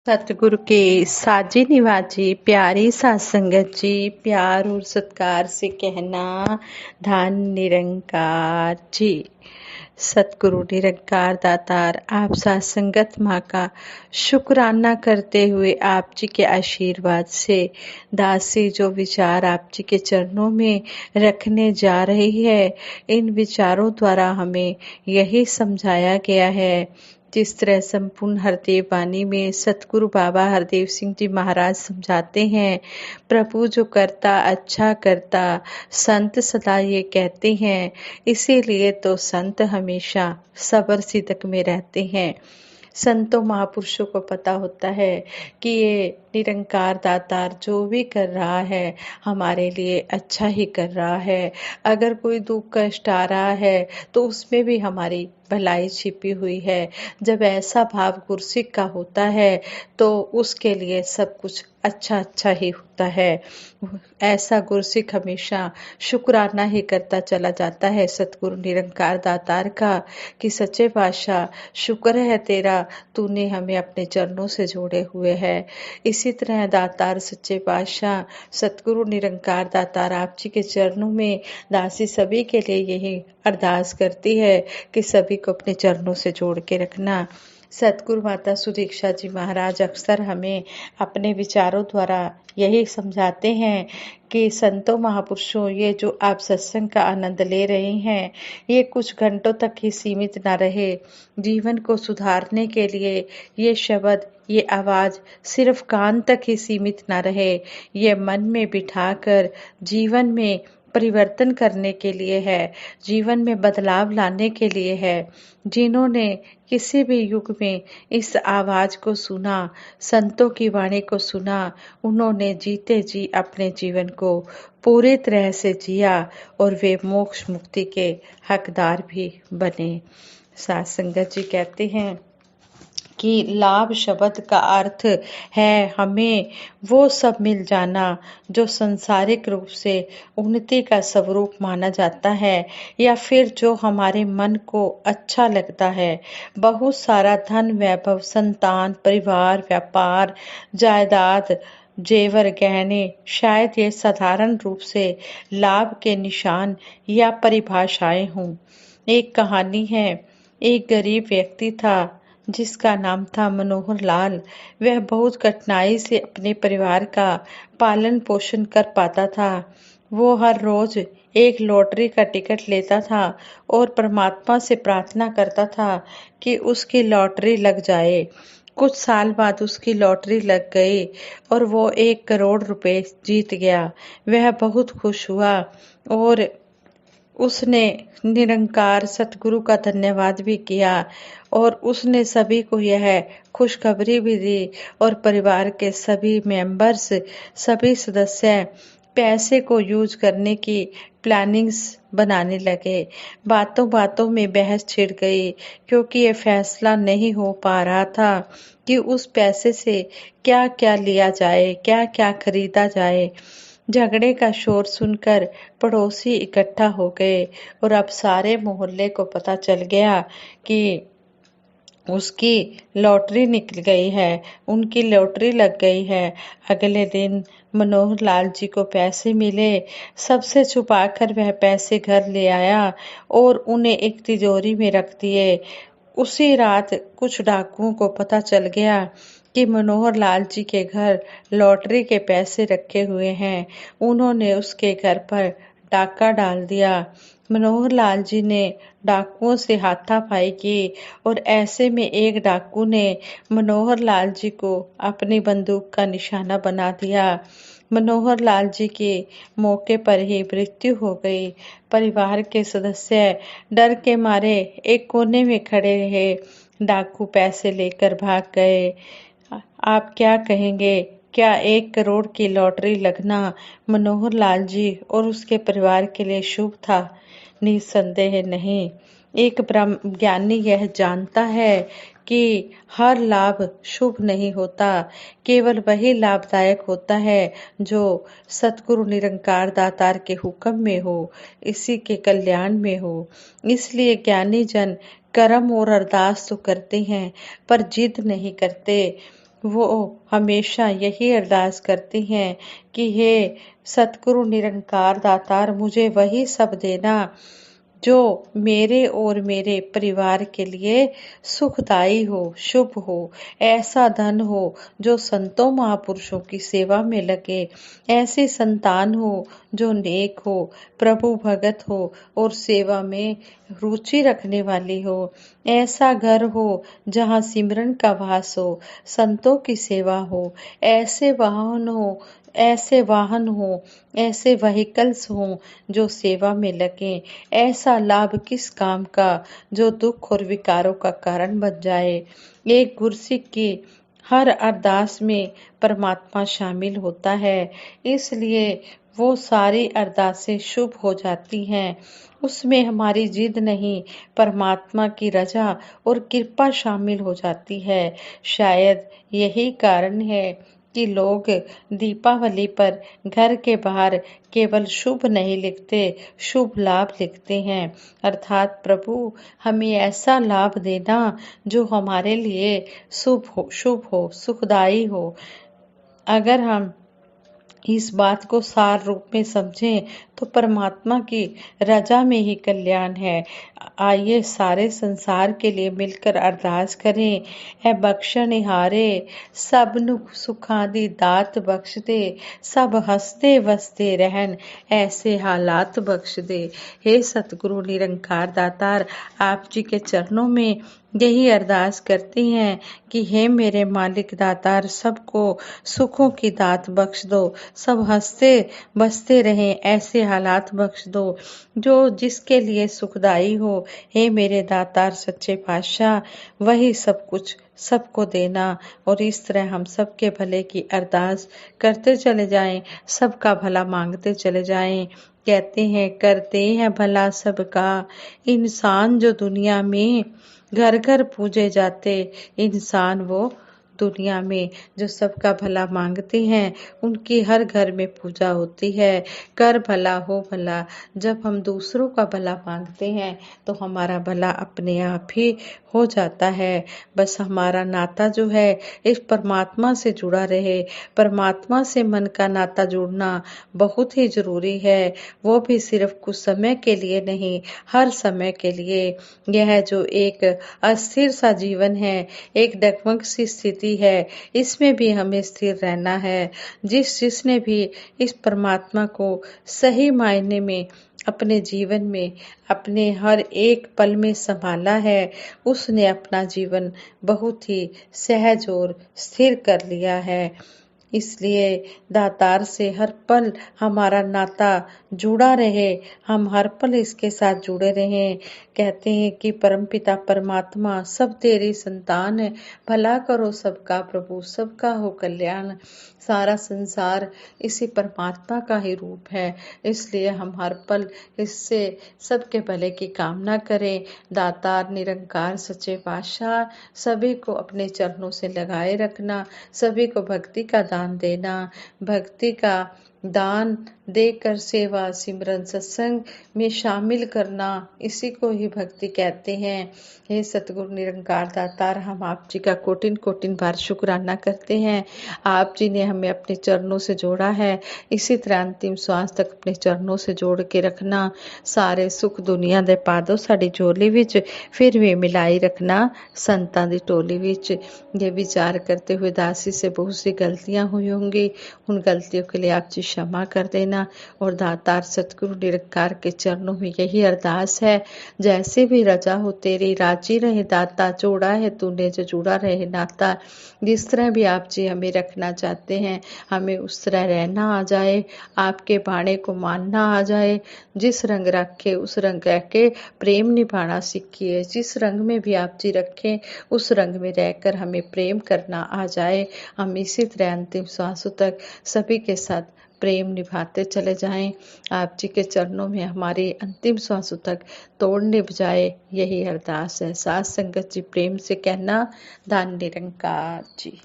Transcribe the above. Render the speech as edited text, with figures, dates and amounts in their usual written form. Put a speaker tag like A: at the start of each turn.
A: सतगुरु के साजी निवाजी प्यारी साध संगत जी, प्यार और सत्कार से कहना धन निरंकार जी। सतगुरु निरंकार दातार आप साध संगत माँ का शुक्राना करते हुए आप जी के आशीर्वाद से दासी जो विचार आप जी के चरणों में रखने जा रही है, इन विचारों द्वारा हमें यही समझाया गया है। जिस तरह संपूर्ण हरदेव वाणी में सतगुरु बाबा हरदेव सिंह जी महाराज समझाते हैं, प्रभु जो करता अच्छा करता, संत सदा ये कहते हैं। इसीलिए तो संत हमेशा सबर सिदक में रहते हैं। संतों महापुरुषों को पता होता है कि ये निरंकार दातार जो भी कर रहा है हमारे लिए अच्छा ही कर रहा है। अगर कोई दुख कष्ट आ रहा है तो उसमें भी हमारी भलाई छिपी हुई है। जब ऐसा भाव गुरसिक का होता है तो उसके लिए सब कुछ अच्छा अच्छा ही होता है। ऐसा गुरसिक हमेशा शुक्राना ही करता चला जाता है सतगुरु निरंकार दातार का कि सच्चे पातशाह शुक्र है तेरा, तूने हमें अपने चरणों से जोड़े हुए है। इसी तरह दातार सच्चे पातशाह सतगुरु निरंकार दातार आप जी के चरणों में दासी सभी के लिए यही अरदास करती है कि सभी को अपने चरणों से जोड़ के रखना। सतगुरु माता सुदीक्षा जी महाराज अक्सर हमें अपने विचारों द्वारा यही समझाते हैं कि संतों महापुरुषों, ये जो आप सत्संग का आनंद ले रहे हैं ये कुछ घंटों तक ही सीमित न रहे। जीवन को सुधारने के लिए ये शब्द, ये आवाज सिर्फ कान तक ही सीमित न रहे, ये मन में बिठाकर जीवन में परिवर्तन करने के लिए है, जीवन में बदलाव लाने के लिए है। जिन्होंने किसी भी युग में इस आवाज को सुना, संतों की वाणी को सुना, उन्होंने जीते जी अपने जीवन को पूरी तरह से जिया और वे मोक्ष मुक्ति के हकदार भी बने। साध संगत जी कहते हैं कि लाभ शब्द का अर्थ है हमें वो सब मिल जाना जो संसारिक रूप से उन्नति का स्वरूप माना जाता है, या फिर जो हमारे मन को अच्छा लगता है। बहुत सारा धन, वैभव, संतान, परिवार, व्यापार, जायदाद, जेवर, गहने, शायद ये साधारण रूप से लाभ के निशान या परिभाषाएं हों। एक कहानी है, एक गरीब व्यक्ति था जिसका नाम था मनोहर लाल। वह बहुत कठिनाई से अपने परिवार का पालन पोषण कर पाता था। वो हर रोज एक लॉटरी का टिकट लेता था और परमात्मा से प्रार्थना करता था कि उसकी लॉटरी लग जाए। कुछ साल बाद उसकी लॉटरी लग गई और वो 1 करोड़ रुपए जीत गया। वह बहुत खुश हुआ और उसने निरंकार सतगुरु का धन्यवाद भी किया और उसने सभी को यह खुशखबरी भी दी और परिवार के सभी मेंबर्स, सभी सदस्य पैसे को यूज करने की प्लानिंग्स बनाने लगे। बातों बातों में बहस छिड़ गई क्योंकि ये फैसला नहीं हो पा रहा था कि उस पैसे से क्या क्या लिया जाए, क्या क्या खरीदा जाए। झगड़े का शोर सुनकर पड़ोसी इकट्ठा हो गए और अब सारे मोहल्ले को पता चल गया कि उसकी लॉटरी निकल गई है, उनकी लॉटरी लग गई है। अगले दिन मनोहर लाल जी को पैसे मिले। सबसे छुपाकर वह पैसे घर ले आया और उन्हें एक तिजोरी में रख दिए। उसी रात कुछ डाकुओं को पता चल गया कि मनोहर लाल जी के घर लॉटरी के पैसे रखे हुए हैं। उन्होंने उसके घर पर डाका डाल दिया। मनोहर लाल जी ने डाकुओं से हाथापाई की और ऐसे में एक डाकू ने मनोहर लाल जी को अपनी बंदूक का निशाना बना दिया। मनोहर लाल जी की मौके पर ही मृत्यु हो गई। परिवार के सदस्य डर के मारे एक कोने में खड़े रहे। डाकू पैसे लेकर भाग गए। आप क्या कहेंगे? क्या 1 करोड़ की लॉटरी लगना मनोहर लाल जी और उसके परिवार के लिए शुभ था? निसंदेह नहीं। एक ब्रह्म ज्ञानी यह जानता है कि हर लाभ शुभ नहीं होता, केवल वही लाभदायक होता है जो सतगुरु निरंकार दातार के हुक्म में हो, इसी के कल्याण में हो। इसलिए ज्ञानी जन कर्म और अरदास तो करते हैं पर जिद नहीं करते। वो हमेशा यही अरदास करती हैं कि हे सतगुरु निरंकार दातार, मुझे वही सब देना जो मेरे और मेरे परिवार के लिए सुखदायी हो, शुभ हो। ऐसा धन हो जो संतों महापुरुषों की सेवा में लगे। ऐसी संतान हो जो नेक हो, प्रभु भगत हो और सेवा में रुचि रखने वाली हो। ऐसा घर हो जहाँ सिमरन का वास हो, संतों की सेवा हो। ऐसे वाहन हो, ऐसे व्हीकल्स हों जो सेवा में लगें। ऐसा लाभ किस काम का जो दुख और विकारों का कारण बन जाए। एक गुरसिक की हर अरदास में परमात्मा शामिल होता है, इसलिए वो सारी अरदासें शुभ हो जाती हैं। उसमें हमारी जिद नहीं, परमात्मा की रजा और कृपा शामिल हो जाती है। शायद यही कारण है कि लोग दीपावली पर घर के बाहर केवल शुभ नहीं लिखते, शुभ लाभ लिखते हैं। अर्थात प्रभु हमें ऐसा लाभ देना जो हमारे लिए शुभ हो, सुखदायी हो। अगर हम इस बात को सार रूप में समझें तो परमात्मा की रजा में ही कल्याण है। आइए सारे संसार के लिए मिलकर अरदास करें। ऐ बख्शनिहारे सबनु सुखां दी दात बख्श दे, सब हंसते वसते रहन ऐसे हालात बख्श दे। हे सतगुरु निरंकार दातार, आप जी के चरणों में यही अरदास करती हैं कि हे मेरे मालिक दातार, सबको सुखों की दात बख्श दो, सब हंसते बसते रहें ऐसे हालात बख्श दो जो जिसके लिए सुखदाई हो। हे मेरे दातार सच्चे पातशाह, वही सब कुछ सबको देना और इस तरह हम सबके भले की अरदास करते चले जाएं, सबका भला मांगते चले जाएं। कहते हैं करते हैं भला सबका इंसान जो दुनिया में, घर घर पूजे जाते इंसान वो दुनिया में। जो सबका भला मांगते हैं उनकी हर घर में पूजा होती है। कर भला हो भला, जब हम दूसरों का भला मांगते हैं तो हमारा भला अपने आप ही हो जाता है। बस हमारा नाता जो है इस परमात्मा से जुड़ा रहे। परमात्मा से मन का नाता जुड़ना बहुत ही जरूरी है, वो भी सिर्फ कुछ समय के लिए नहीं, हर समय के लिए। यह जो एक अस्थिर सा जीवन है, एक डगमग सी स्थिति है, इसमें भी हमें स्थिर रहना है। जिसने भी इस परमात्मा को सही मायने में अपने जीवन में, अपने हर एक पल में संभाला है, उसने अपना जीवन बहुत ही सहज और स्थिर कर लिया है। इसलिए दातार से हर पल हमारा नाता जुड़ा रहे, हम हर पल इसके साथ जुड़े रहें। कहते हैं कि परमपिता परमात्मा सब तेरी संतान है, भला करो सबका प्रभु, सबका हो कल्याण। सारा संसार इसी परमात्मा का ही रूप है, इसलिए हम हर पल इससे सबके भले की कामना करें। दातार निरंकार सच्चे पातशाह सभी को अपने चरणों से लगाए रखना, सभी को भक्ति का दान देना, भक्ति का दान देकर सेवा सिमरन सत्संग में शामिल करना, इसी को ही भक्ति कहते हैं। हे सतगुरु निरंकार दातार, हम आप जी का कोटिन कोटिन बार शुक्राना करते हैं। आप जी ने हमें अपने चरणों से जोड़ा है, इसी तरह अंतिम श्वास तक अपने चरणों से जोड़ के रखना। सारे सुख दुनिया दे पादो साड़ी झोली विच फिर भी मिलाई रखना संतां दी टोली विच। ये विचार करते हुए दासी से बहुत सी गलतियां हुई होंगी, उन गलतियों के लिए आप जी क्षमा कर देना। और दातार सतगुरु निरंकार के चरणों में यही अरदास है, जैसे भी रजा हो तेरी, राजी रहे दाता, जोड़ा है तूने जो जुड़ा रहे नाता। जिस तरह भी आप जी हमें रखना चाहते हैं, हमें उस तरह रहना आ जाए, आपके बाणे को मानना आ जाए। जिस रंग रखे उस रंग रह के प्रेम निभाना सीखिए। जिस रंग में भी आप जी रखें उस रंग में रहकर हमें प्रेम करना आ जाए। हम इसी तरह अंतिम श्वासों तक सभी के साथ प्रेम निभाते चले जाएं। आप जी के चरणों में हमारी अंतिम श्वासों तक तोड़ निभ जाए, यही अरदास है। साथ संगत जी प्रेम से कहना, धन निरंकार जी।